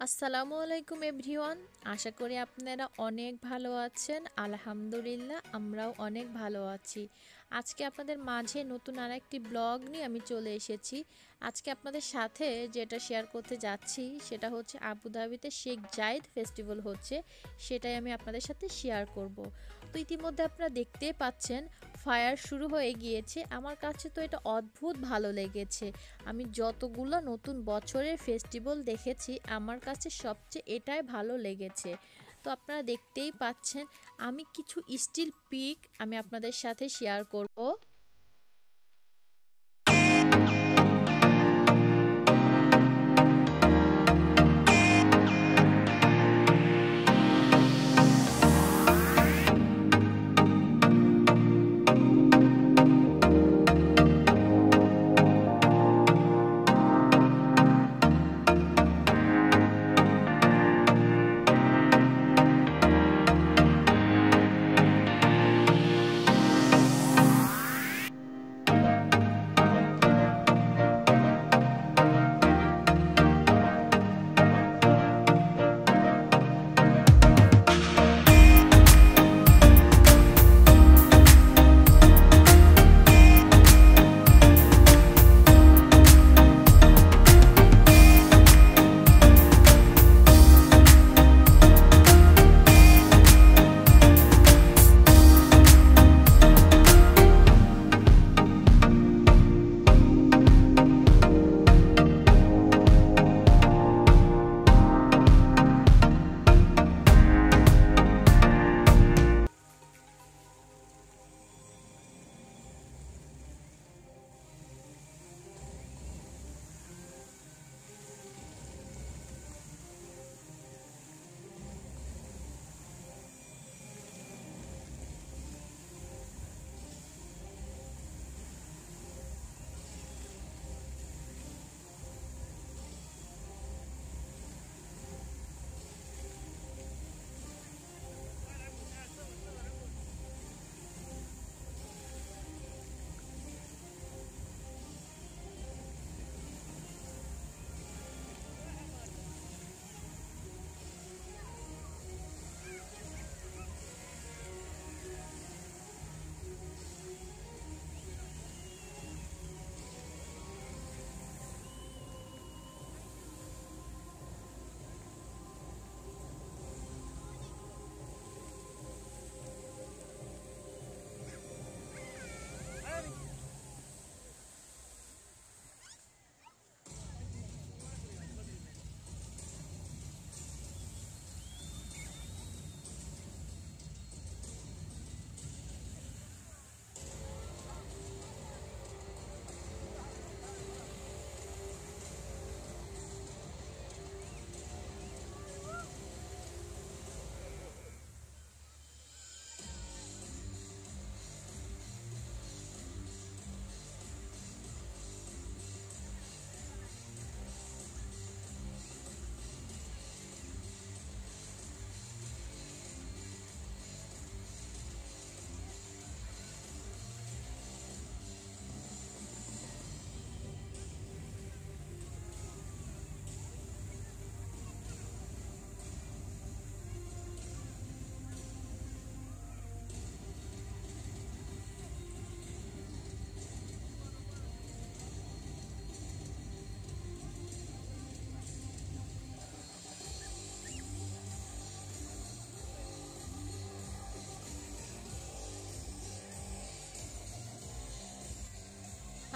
আসসালামু আলাইকুম এভরিওয়ান। আশা করি আপনারা অনেক ভালো আছেন। আলহামদুলিল্লাহ আমরাও অনেক ভালো আছি। আজকে আপনাদের মাঝে নতুন আরেকটি ব্লগ নিয়ে আমি চলে এসেছি। আজকে আপনাদের সাথে যেটা শেয়ার করতে যাচ্ছি সেটা হচ্ছে আবুধাবিতে শেখ জায়েদ ফেস্টিভ্যাল হচ্ছে, সেটাই আমি আপনাদের সাথে শেয়ার করব। তো ইতিমধ্যে আপনারা দেখতেই পাচ্ছেন ফায়ার শুরু হয়ে গিয়েছে। আমার কাছে তো এটা অদ্ভুত ভালো লেগেছে। আমি যতগুলো নতুন বছরের ফেস্টিভ্যাল দেখেছি আমার কাছে সবচেয়ে এটাই ভালো লেগেছে। তো আপনারা দেখতেই পাচ্ছেন আমি কিছু স্টিল পিক আমি আপনাদের সাথে শেয়ার করব।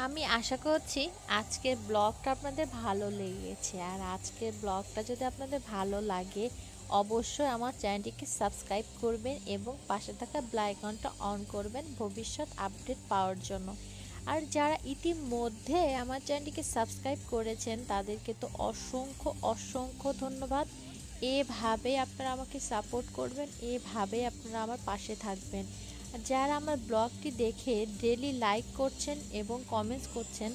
আমি আশা করছি আজকের ব্লগটা আপনাদের ভালো লেগেছে। আর আজকের ব্লগটা যদি আপনাদের ভালো লাগে অবশ্যই আমার চ্যানেলটিকে সাবস্ক্রাইব করবেন এবং পাশে থাকা বেল আইকনটা অন করবেন ভবিষ্যৎ আপডেট পাওয়ার জন্য। আর যারা ইতিমধ্যে আমার চ্যানেলটিকে সাবস্ক্রাইব করেছেন তাদেরকে তো অসংখ্য অসংখ্য ধন্যবাদ। এভাবেই আপনারা আমাকে সাপোর্ট করবেন, এভাবেই আপনারা আমার পাশে থাকবেন। আর যারা আমার ব্লগটি দেখে ডেলি লাইক করছেন এবং কমেন্টস করছেন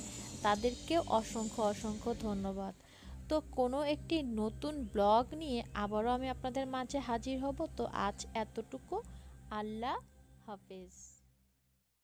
তাদেরকেও অসংখ্য অসংখ্য ধন্যবাদ। তো কোনো একটি নতুন ব্লগ নিয়ে আবারও আমি আপনাদের মাঝে হাজির হব। তো আজ এতটুকু। আল্লাহ হাফেজ।